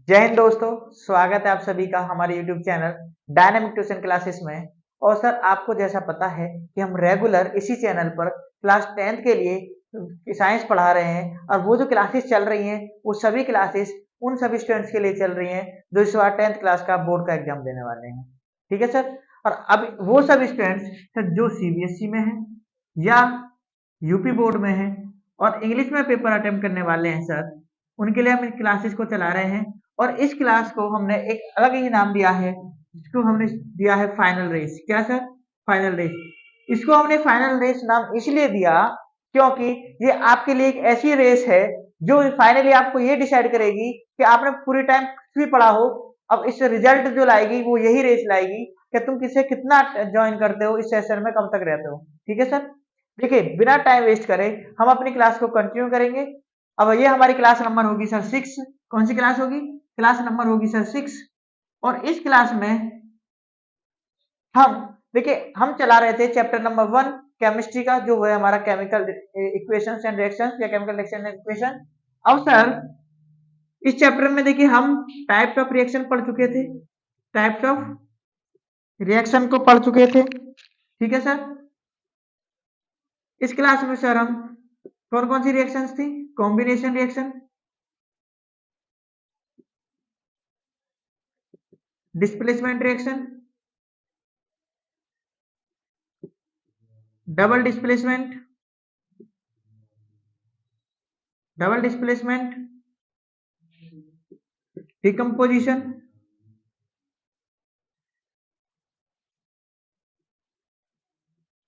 जय हिंद दोस्तों। स्वागत है आप सभी का हमारे YouTube channel dynamic tuition classes में। और सर आपको जैसा पता है कि हम रेगुलर इसी चैनल पर क्लास 10th के लिए साइंस पढ़ा रहे हैं और वो जो क्लासेस चल रही हैं वो सभी क्लासेस उन सभी स्टूडेंट्स के लिए चल रही हैं जो इस बार 10th क्लास का बोर्ड का एग्जाम देने वाले हैं। ठीक है सर। और अब वो सभी स्टूडेंट्स जो CBSE में है या यूपी बोर्ड में है और इंग्लिश में पेपर अटेम्प्ट करने वाले हैं सर, उनके लिए हम इन क्लासेस को चला रहे हैं। और इस क्लास को हमने एक अलग ही नाम दिया है, जिसको हमने दिया है फाइनल रेस। क्या सर? Final race. इसको हमने फाइनल रेस नाम इसलिए दिया क्योंकि ये आपके लिए एक ऐसी रेस है जो फाइनली आपको ये डिसाइड करेगी कि आपने पूरी टाइम कुछ भी पढ़ा हो, अब इस रिजल्ट जो लाएगी वो यही रेस लाएगी कि तुम किसे कितना ज्वाइन करते हो, इस सेशन में कब तक रहते हो। ठीक है सर। देखिए बिना टाइम वेस्ट करे हम अपनी क्लास को कंटिन्यू करेंगे। अब ये हमारी क्लास नंबर होगी सर 6। कौन सी क्लास होगी? क्लास नंबर होगी सर 6। और इस क्लास में हम देखिए हम चला रहे थे चैप्टर नंबर 1 केमिस्ट्री का, जो है हमारा केमिकल इक्वेशंस एंड रिएक्शंस या केमिकल रिएक्शन एंड इक्वेशन। अब सर इस चैप्टर में देखिए हम टाइप्स ऑफ रिएक्शन पढ़ चुके थे, टाइप्स ऑफ रिएक्शन को पढ़ चुके थे। ठीक है सर। इस क्लास में सर हम कौन कौन सी रिएक्शंस थी? Combination reaction, displacement reaction, double displacement, decomposition,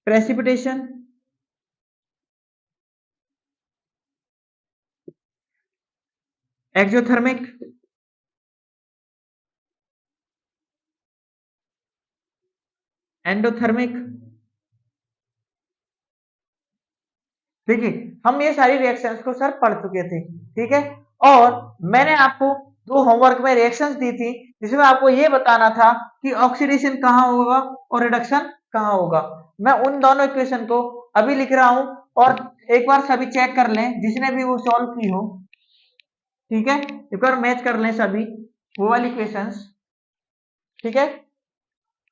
precipitation, exothermic, endothermic. देखिए हम ये सारी रिएक्शंस को सर पढ़ चुके थे। ठीक है। और मैंने आपको दो होमवर्क में रिएक्शंस दी थी जिसमें आपको ये बताना था कि ऑक्सीडेशन कहाँ होगा और रिडक्शन कहाँ होगा। मैं उन दोनों इक्वेशन को अभी लिख रहा हूं और एक बार सभी चेक कर लें जिसने भी वो सॉल्व की हो। ठीक है। एक बार मैच कर लें सभी वो वाली इक्वेशंस। ठीक है।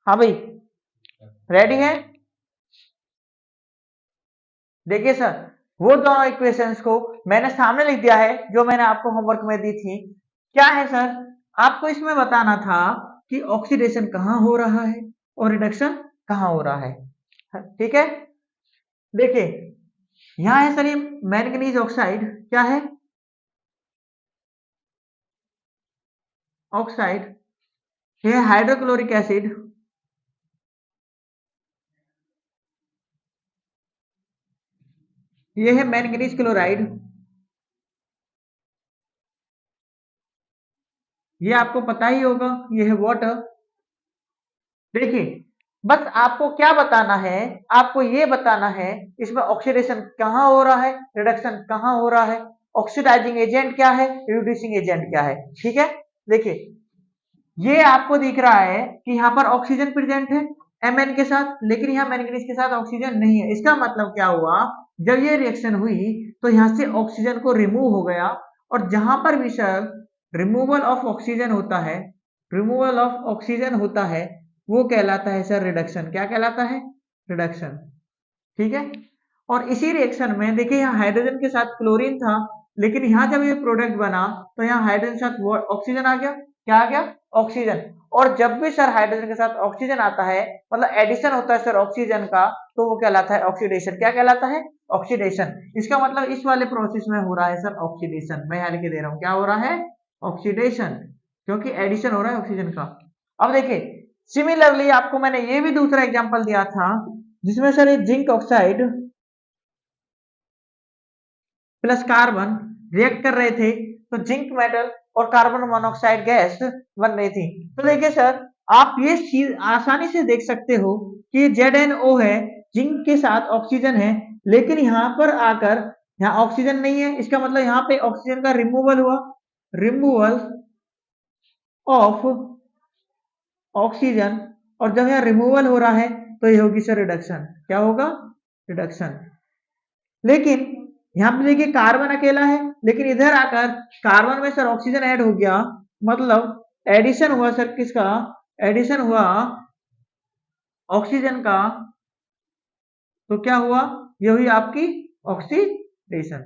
हाँ भाई, रेडी है? देखिए सर वो दोनों इक्वेशंस को मैंने सामने लिख दिया है जो मैंने आपको होमवर्क में दी थी। क्या है सर? आपको इसमें बताना था कि ऑक्सीडेशन कहाँ हो रहा है और रिडक्शन कहाँ हो रहा है। ठीक है। देखिए यहाँ है सर ये मैंगनीज ऑक्साइड। क्या है? ऑक्साइड। ये हाइड्रोक्लोरिक एसिड। ये है मैंगनीज क्लोराइड। ये आपको पता ही होगा, ये है वाटर। देखिए बस आपको क्या बताना है, आपको ये बताना है इसमें ऑक्सीडेशन कहाँ हो रहा है, रिडक्शन कहाँ हो रहा है, ऑक्सीडाइजिंग एजेंट क्या है, रिड्यूसिंग एजेंट क्या है। ठीक है। देखिए ये आपको दिख रहा है कि यहाँ पर ऑक्सीजन प्रेजेंट है Mn के साथ, लेकिन यहाँ मैंगनीज के साथ ऑक्सीजन नहीं है। इसका मतलब क्या हुआ, जब ये रिएक्शन हुई तो यहाँ से ऑक्सीजन को रिमूव हो गया। और जहां पर भी सर रिमूवल ऑफ ऑक्सीजन होता है, रिमूवल ऑफ ऑक्सीजन होता है, वो कहलाता है सर रिडक्शन। क्या कहलाता है? रिडक्शन। ठीक है। और इसी रिएक्शन में देखिए यहाँ हाइड्रोजन के साथ क्लोरीन था, लेकिन यहाँ जब ये प्रोडक्ट बना तो यहाँ हाइड्रोजन के साथ ऑक्सीजन आ गया। क्या आ गया? ऑक्सीजन। और जब भी सर हाइड्रोजन के साथ ऑक्सीजन आता है, मतलब एडिशन होता है सर ऑक्सीजन का, तो वो कहलाता है ऑक्सीडेशन। क्या कहलाता है? ऑक्सीडेशन। इसका मतलब इस वाले प्रोसेस में हो रहा है सर ऑक्सीडेशन। मैं यहाँ लिख दे रहा हूँ क्या हो रहा है? ऑक्सीडेशन, क्योंकि एडिशन हो रहा है ऑक्सीजन का। अब देखिए सिमिलरली आपको मैंने ये भी दूसरा एग्जांपल दिया था जिसमें सर ये zinc oxide plus carbon react कर रहे थे, तो जिंक मेटल और कार्बन मोनोऑक्साइड गैस बन रही थी। तो देखिए सर आप ये चीज आसानी से देख सकते हो कि ZnO है, जिंक के साथ ऑक्सीजन है, लेकिन यहाँ पर आकर यहाँ ऑक्सीजन नहीं है। इसका मतलब यहाँ पे ऑक्सीजन का रिमूवल हुआ, रिमूवल ऑफ ऑक्सीजन। और जब यहाँ रिमूवल हो रहा है तो ये होगी सर रिडक्शन। क्या होगा? रिडक्शन। लेकिन यहाँ पे देखिए कार्बन अकेला है, लेकिन इधर आकर कार्बन में सर ऑक्सीजन ऐड हो गया, मतलब एडिशन हुआ सर किसका, एडिशन हुआ ऑक्सीजन का, तो क्या हुआ, ये हुई आपकी ऑक्सीडेशन।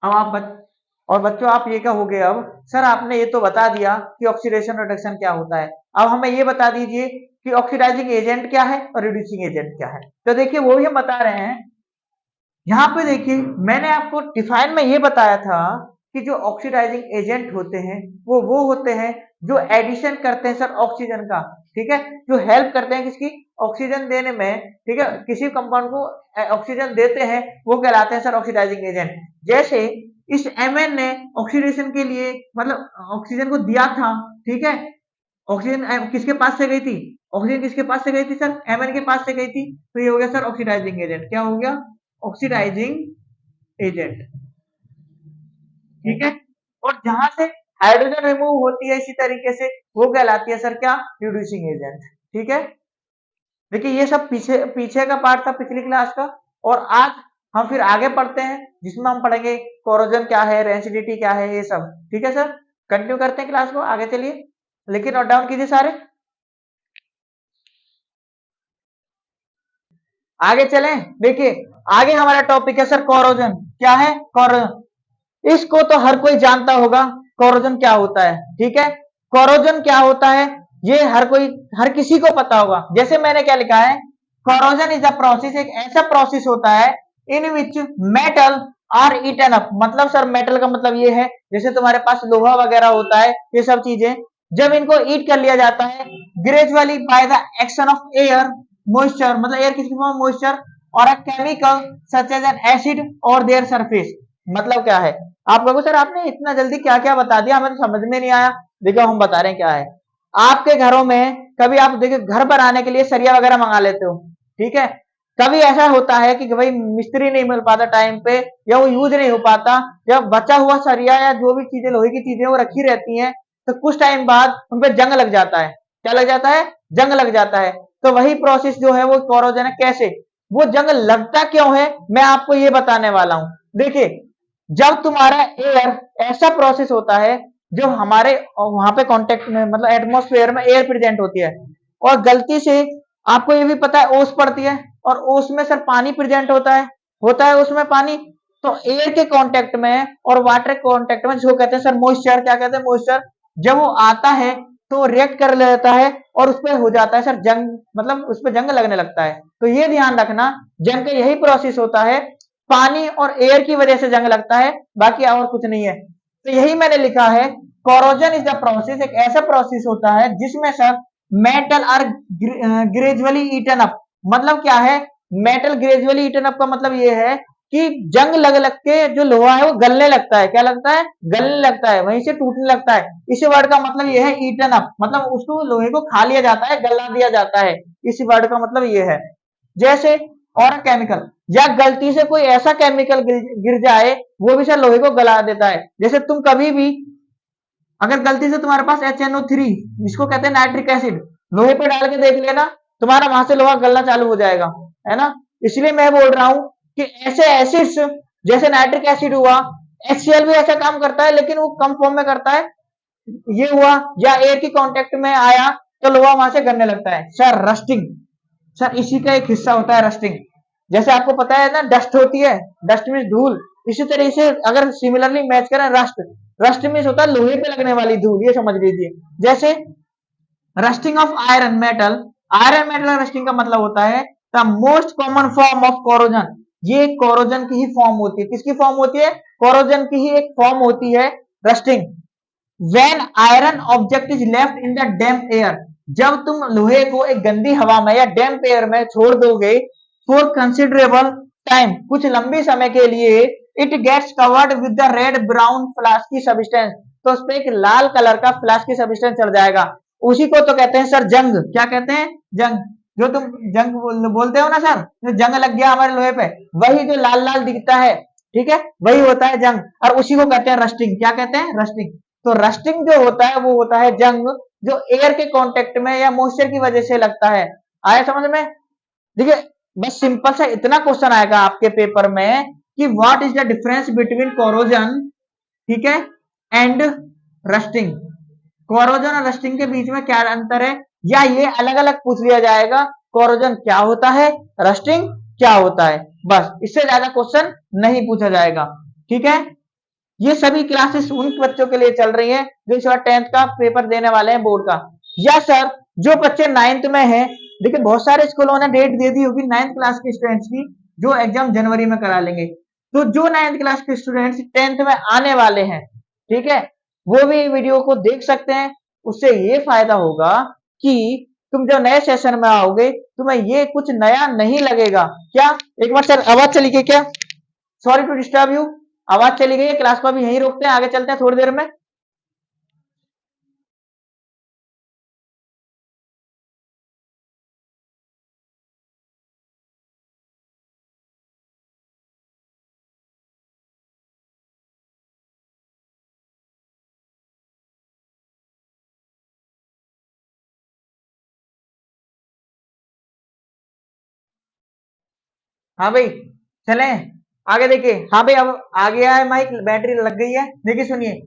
अब और बच्चों आप ये क्या हो गए, अब सर आपने ये तो बता दिया कि ऑक्सीडेशन रिडक्शन क्या होता है, अब हमें ये बता दीजिए कि ऑक्सीडाइजिंग एजेंट क्या है और रिड्यूसिंग एजेंट क्या है। तो देखिए वो भी हम बता रहे हैं। यहाँ पे देखिए मैंने आपको डिफाइन में ये बताया था कि जो ऑक्सीडाइजिंग एजेंट होते हैं वो होते हैं जो एडिशन करते हैं सर ऑक्सीजन का, ठीक है, जो हेल्प करते हैं किसकी, ऑक्सीजन देने में, ठीक है, किसी कंपाउंड को ऑक्सीजन देते हैं वो कहलाते हैं सर ऑक्सीडाइजिंग एजेंट। जैसे इस Mn ने ऑक्सीडेशन के लिए मतलब ऑक्सीजन को दिया था, ठीक है, ऑक्सीजन किसके पास से गई थी, ऑक्सीजन किसके पास से गई थी सर, Mn के पास से गई थी, तो ये हो गया सर ऑक्सीडाइजिंग एजेंट। क्या हो गया, ऑक्सीडाइजिंग एजेंट, ठीक है। और जहां से हाइड्रोजन रिमूव होती है इसी तरीके से वो कहलाती है सर क्या, रिड्यूसिंग एजेंट, ठीक है। देखिए ये सब पीछे पीछे का पार्ट था पिछली क्लास का, और आज हम फिर आगे पढ़ते हैं जिसमें हम पढ़ेंगे कोरोजन क्या है, रेंसिडिटी क्या है, ये सब, ठीक है सर। कंटिन्यू करते हैं क्लास को, आगे चलिए, लेकिन नोट डाउन कीजिए सारे। आगे चलें, देखिए आगे हमारा टॉपिक है सर कोरोजन। क्या है, कोरोजन, इसको तो हर कोई जानता होगा कोरोजन क्या होता है, ठीक है। कोरोजन क्या होता है ये हर किसी को पता होगा। जैसे मैंने क्या लिखा है, कोरोजन इज अ प्रोसेस, एक ऐसा प्रोसेस होता है in which metal are eaten up. मतलब सर मेटल का मतलब ये है जैसे तुम्हारे पास लोहा वगैरह होता है, ये सब चीजें जब इनको ईट कर लिया जाता है gradually by the action of air moisture, मतलब एयर किसकी फॉर्म, मॉइस्चर, और a chemical such as an acid और देयर सरफेस। मतलब क्या है, आप कहोगे सर आपने इतना जल्दी क्या क्या बता दिया, हमें तो समझ में नहीं आया। देखो हम बता रहे हैं क्या है। आपके घरों में कभी आप देखिए घर पर आने के लिए सरिया वगैरह मंगा लेते हो, ठीक है। कभी ऐसा होता है कि भाई मिस्त्री नहीं मिल पाता टाइम पे, या वो यूज नहीं हो पाता, जब बचा हुआ सरिया या जो भी चीजें लोहे की चीजें वो रखी रहती हैं, तो कुछ टाइम बाद उन पर जंग लग जाता है। क्या लग जाता है, जंग लग जाता है। तो वही प्रोसेस जो है वो कोरोजन है। कैसे वो जंग लगता क्यों है, मैं आपको ये बताने वाला हूं। देखिए जब तुम्हारा एयर, ऐसा प्रोसेस होता है जो हमारे वहां पे कांटेक्ट में मतलब एटमॉस्फेयर में एयर प्रेजेंट होती है, और गलती से आपको ये भी पता है ओस पड़ती है, और ओस में सर पानी प्रेजेंट होता है उसमें पानी। तो एयर के कांटेक्ट में और वाटर के कांटेक्ट में जो कहते हैं सर मॉइस्चर, क्या कहते हैं मॉइस्चर, जब वो आता है तो रिएक्ट कर लेता है और उस पर हो जाता है सर जंग, मतलब उस पर जंग लगने लगता है। तो ये ध्यान रखना जंग का यही प्रोसेस होता है, पानी और एयर की वजह से जंग लगता है, बाकी और कुछ नहीं है। तो यही मैंने लिखा है, कोरोजन इज द प्रोसेस, एक ऐसा प्रोसेस होता है जिसमें sir metal are gradually eaten up. मतलब क्या है, मेटल ग्रेजुअली ईटन अप का मतलब ये है कि जंग लग लग के जो लोहा है वो गलने लगता है। क्या लगता है, गलने लगता है, वहीं से टूटने लगता है। इस वर्ड का मतलब ये है ईटन अप, मतलब उसको लोहे को खा लिया जाता है, गला दिया जाता है। इस वर्ड का मतलब ये है। जैसे और केमिकल, या गलती से कोई ऐसा केमिकल गिर जाए वो भी सर लोहे को गला देता है। जैसे तुम कभी भी अगर गलती से तुम्हारे पास HNO3, जिसको कहते हैं नाइट्रिक एसिड, लोहे पे डाल के देख लेना, तुम्हारा वहां से लोहा गलना चालू हो जाएगा, है ना। इसलिए मैं बोल रहा हूं कि ऐसे एसिड्स जैसे नाइट्रिक एसिड हुआ, HCl भी ऐसा काम करता है लेकिन वो कम फॉर्म में करता है, ये हुआ, या एयर की कांटेक्ट में आया तो लोहा वहां से गलने लगता है। सर रस्टिंग, सर इसी का एक हिस्सा होता है रस्टिंग। जैसे आपको पता है ना डस्ट होती है, डस्ट मीन धूल, इसी तरह से अगर सिमिलरली मैच करें रस्ट, रस्ट मीन होता है लोहे पे लगने वाली धूल, ये समझ लीजिए। जैसे rusting of iron metal, iron metal rusting का मतलब होता है the most common form of corrosion. ये कोरोजन की ही फॉर्म होती है, किसकी फॉर्म होती है, कोरोजन की ही एक फॉर्म होती है rusting. When iron object is left in the damp air, जब तुम लोहे को एक गंदी हवा में या डैम्प एयर में छोड़ दोगे फॉर कंसिडरेबल टाइम, कुछ लंबे समय के लिए, it gets covered with the red brown flaky substance, तो उस पर एक लाल कलर का फ्लास्की सब्सटेंस चढ़ जाएगा। उसी को तो कहते हैं सर जंग। क्या कहते हैं, जंग। जो तुम जंग बोलते हो ना सर, जो जंग लग गया हमारे लोहे पे, वही जो लाल लाल दिखता है, ठीक है, वही होता है जंग, और उसी को कहते हैं रस्टिंग। क्या कहते हैं, रस्टिंग। तो रस्टिंग जो होता है वो होता है जंग, जो एयर के कांटेक्ट में या मॉइस्चर की वजह से लगता है। आया समझ में। देखिए बस सिंपल सा इतना क्वेश्चन आएगा आपके पेपर में कि what is the difference between corrosion, ठीक है, एंड रस्टिंग। कोरोजन और रस्टिंग के बीच में क्या अंतर है, या ये अलग अलग पूछ लिया जाएगा, कोरोजन क्या होता है, रस्टिंग क्या होता है, बस इससे ज्यादा क्वेश्चन नहीं पूछा जाएगा। ठीक है, ये सभी क्लासेस उन बच्चों के लिए चल रही है जो इस बार 10th का पेपर देने वाले हैं बोर्ड का। या सर जो बच्चे 9th में हैं, देखिए बहुत सारे स्कूलों ने डेट दे दी होगी 9th क्लास के स्टूडेंट्स की, जो एग्जाम जनवरी में करा लेंगे। तो जो 9th क्लास के स्टूडेंट्स 10th में आने वाले हैं, ठीक है, वो भी वीडियो को देख सकते हैं। उससे ये फायदा होगा कि तुम जब नए सेशन में आओगे तुम्हें ये कुछ नया नहीं लगेगा। क्या एक बार सर आवाज चली गई क्या? सॉरी टू डिस्टर्ब यू, आवाज चली गई है, क्लास को अभी यहीं रोकते हैं, आगे चलते हैं थोड़ी देर में। हाँ भाई चले आगे, देखिए हाँ भाई अब आ गया है माइक, बैटरी लग गई है। देखिए सुनिए,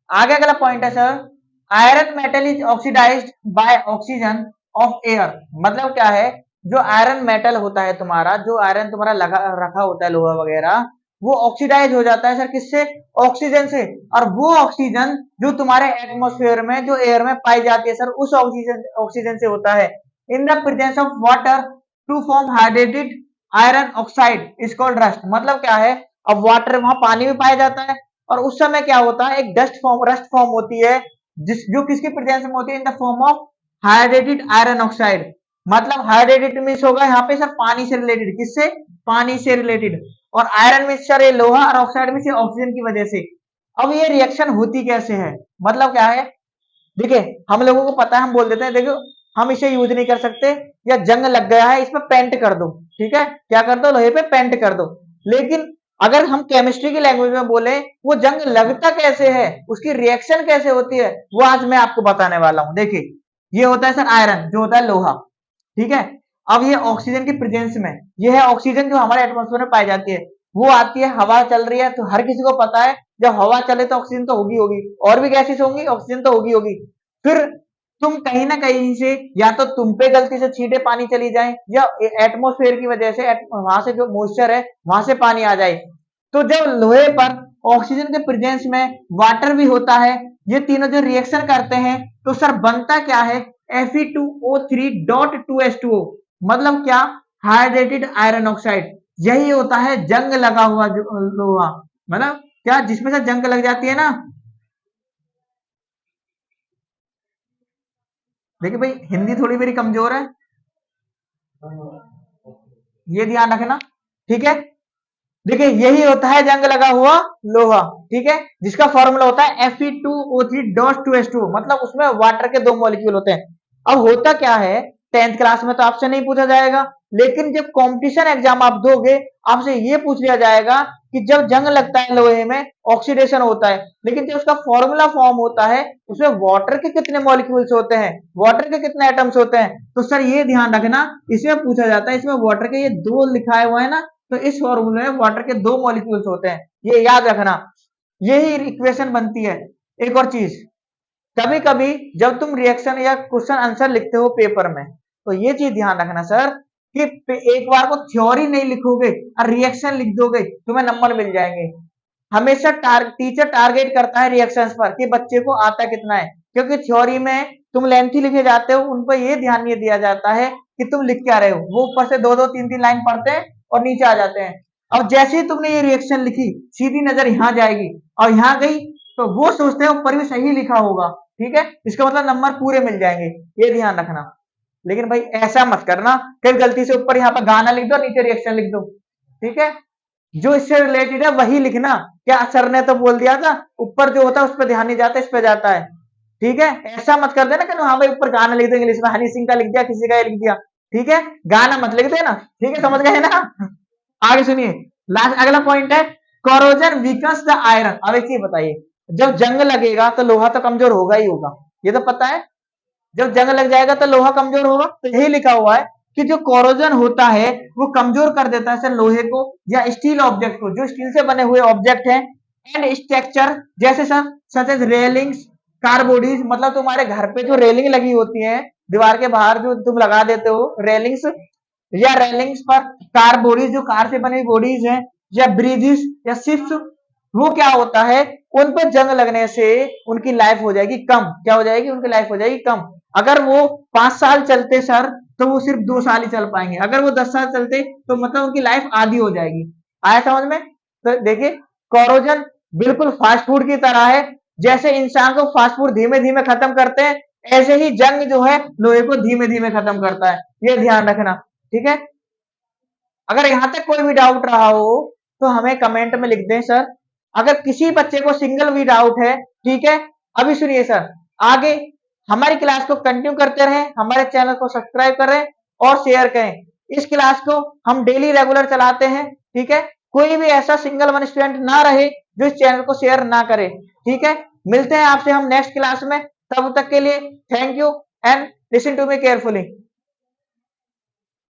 आगे अगला पॉइंट है sir, iron metal is oxidized by oxygen of air. मतलब क्या है, जो आयरन मेटल होता है तुम्हारा, जो आयरन तुम्हारा लगा रखा होता है लोहा वगैरह, वो ऑक्सीडाइज हो जाता है सर किससे, ऑक्सीजन से। और वो ऑक्सीजन जो तुम्हारे एटमॉस्फेयर में, जो एयर में पाई जाती है सर, उस ऑक्सीजन ऑक्सीजन से होता है। In the presence of water to form hydrated iron oxide is called rust. मतलब क्या है, अब वाटर वहां पानी भी पाया जाता है, और उस समय क्या होता है, एक डस्ट फॉर्म, रस्ट फॉर्म होती है, जिस जो किसकी प्रेजेंस में होती है, in the form of hydrated iron oxide. मतलब हाइड्रेटेड मींस होगा यहाँ पे सर पानी से रिलेटेड, किससे, पानी से रिलेटेड। और आयरन मींस सर ये लोहा, और ऑक्साइड मींस ऑक्सीजन की वजह से। अब ये रिएक्शन होती कैसे है, मतलब क्या है, देखिए हम लोगों को पता है, हम बोल देते हैं देखो हम इसे यूज नहीं कर सकते, या जंग लग गया है इस पे पेंट कर दो, ठीक है, क्या कर दो, लोहे पे पेंट कर दो। लेकिन अगर हम केमिस्ट्री की लैंग्वेज में बोले, वो जंग लगता कैसे है, उसकी रिएक्शन कैसे होती है, वो आज मैं आपको बताने वाला हूं। देखिए ये होता है सर आयरन, जो होता है लोहा, ठीक है। अब ये ऑक्सीजन की प्रेजेंस में, ये है ऑक्सीजन जो हमारे एटमॉस्फेयर में पाई जाती है, वो आती है, हवा चल रही है, तो हर किसी को पता है जब हवा चले तो ऑक्सीजन तो होगी होगी, और भी गैसेस होंगी, ऑक्सीजन तो होगी होगी। फिर तुम कहीं ना कहीं से, या तो तुम पे गलती से छींटे पानी चली जाए, या एटमॉस्फेयर की वजह से वहां से जो मॉइस्चर है वहां से पानी आ जाए। तो जब लोहे पर ऑक्सीजन के प्रेजेंस में वाटर भी होता है, ये तीनों जो रिएक्शन करते हैं, तो सर बनता क्या है, Fe2O3.2H2O। मतलब क्या, हाइड्रेटेड आयरन ऑक्साइड। यही होता है जंग लगा हुआ जो लोहा, मतलब क्या, जिसमें से जंग लग जाती है ना। देखिए भाई हिंदी थोड़ी मेरी कमजोर है, ये ध्यान रखना, ठीक है। देखिए यही होता है जंग लगा हुआ लोहा, ठीक है, जिसका फॉर्मूला होता है Fe2O3.2H2O। मतलब उसमें वाटर के दो मॉलिक्यूल होते हैं। अब होता क्या है, 10th क्लास में तो आपसे नहीं पूछा जाएगा, लेकिन जब कंपटीशन एग्जाम आप दोगे, आपसे ये पूछ लिया जाएगा कि जब जंग लगता है लोहे में, ऑक्सीडेशन होता है, लेकिन जब उसका फॉर्मूला फॉर्म होता है, उसमें वाटर के कितने मॉलिक्यूल्स होते हैं, वाटर के कितने एटम्स होते हैं। तो सर ये ध्यान रखना, इसमें पूछा जाता है, इसमें वाटर के ये दो लिखा हुआ है ना, तो इस फॉर्मूले में वाटर के दो मॉलिक्यूल्स होते हैं, ये याद रखना। यही इक्वेशन बनती है। एक और चीज, कभी कभी जब तुम रिएक्शन या क्वेश्चन आंसर लिखते हो पेपर में, तो ये चीज ध्यान रखना सर, कि एक बार को थ्योरी नहीं लिखोगे और रिएक्शन लिख दोगे, तुम्हें नंबर मिल जाएंगे। हमेशा टीचर टारगेट करता है रिएक्शंस पर कि बच्चे को आता कितना है, क्योंकि थ्योरी में तुम लेंथी लिखे जाते हो, उन पर यह ध्यान नहीं दिया जाता है कि तुम लिख क्या रहे हो। वो ऊपर से दो दो तीन तीन लाइन पढ़ते हैं और नीचे आ जाते हैं। अब जैसे ही तुमने ये रिएक्शन लिखी, सीधी नजर यहाँ जाएगी, और यहाँ गई, तो वो सोचते हैं ऊपर भी सही लिखा होगा, ठीक है, इसका मतलब नंबर पूरे मिल जाएंगे, ये ध्यान रखना। लेकिन भाई ऐसा मत करना, कभी गलती से ऊपर यहाँ पर गाना लिख दो, नीचे रिएक्शन लिख दो, ठीक है। जो इससे रिलेटेड है वही लिखना। क्या सर ने तो बोल दिया था, ऊपर जो होता है उस पर ध्यान नहीं जाता, इस पे जाता है, ठीक है। ऐसा मत कर देना कि हाँ भाई ऊपर गाना लिख दो, इंग्लिश में हनी सिंह का लिख दिया, किसी का लिख दिया, ठीक है, गाना मत लिख देना, ठीक है, समझ गए ना। आगे सुनिए, लास्ट अगला पॉइंट है, कोरोजन वीकन्स द आयरन। अब एक चीज बताइए, जब जंग लगेगा तो लोहा तो कमजोर होगा ही होगा, ये तो पता है, जब जंग लग जाएगा तो लोहा कमजोर होगा, तो यही लिखा हुआ है कि जो कोरोजन होता है वो कमजोर कर देता है सर लोहे को या स्टील ऑब्जेक्ट को, जो स्टील से बने हुए ऑब्जेक्ट हैं, एंड स्ट्रक्चर जैसे sir such as railings, car bodies मतलब तुम्हारे घर पे जो रेलिंग लगी होती है, दीवार के बाहर जो तुम लगा देते हो रेलिंग्स, या रेलिंग्स पर कार बॉडीज, जो कार से बनी बॉडीज हैं, या ब्रिजेस या शिप्स, वो क्या होता है, उन पर जंग लगने से उनकी लाइफ हो जाएगी कम। क्या हो जाएगी? उनकी लाइफ हो जाएगी कम। अगर वो 5 साल चलते सर, तो वो सिर्फ 2 साल ही चल पाएंगे। अगर वो 10 साल चलते तो मतलब उनकी लाइफ आधी हो जाएगी। आया समझ में? तो देखिए, कोरोजन बिल्कुल फास्ट फूड की तरह है। जैसे इंसान को फास्ट फूड धीमे धीमे खत्म करते हैं, ऐसे ही जंग जो है लोहे को धीमे धीमे खत्म करता है। ये ध्यान रखना, ठीक है। अगर यहां तक कोई भी डाउट रहा हो तो हमें कमेंट में लिख दें सर। अगर किसी बच्चे को सिंगल भी डाउट है, ठीक है, अभी सुनिए सर, आगे हमारी क्लास को कंटिन्यू करते रहें, हमारे चैनल को सब्सक्राइब करें और शेयर करें। इस क्लास को हम डेली रेगुलर चलाते हैं, ठीक है। कोई भी ऐसा सिंगल वन स्टूडेंट ना रहे जो इस चैनल को शेयर ना करे, ठीक है। मिलते हैं आपसे हम नेक्स्ट क्लास में, तब तक के लिए thank you and listen to me carefully.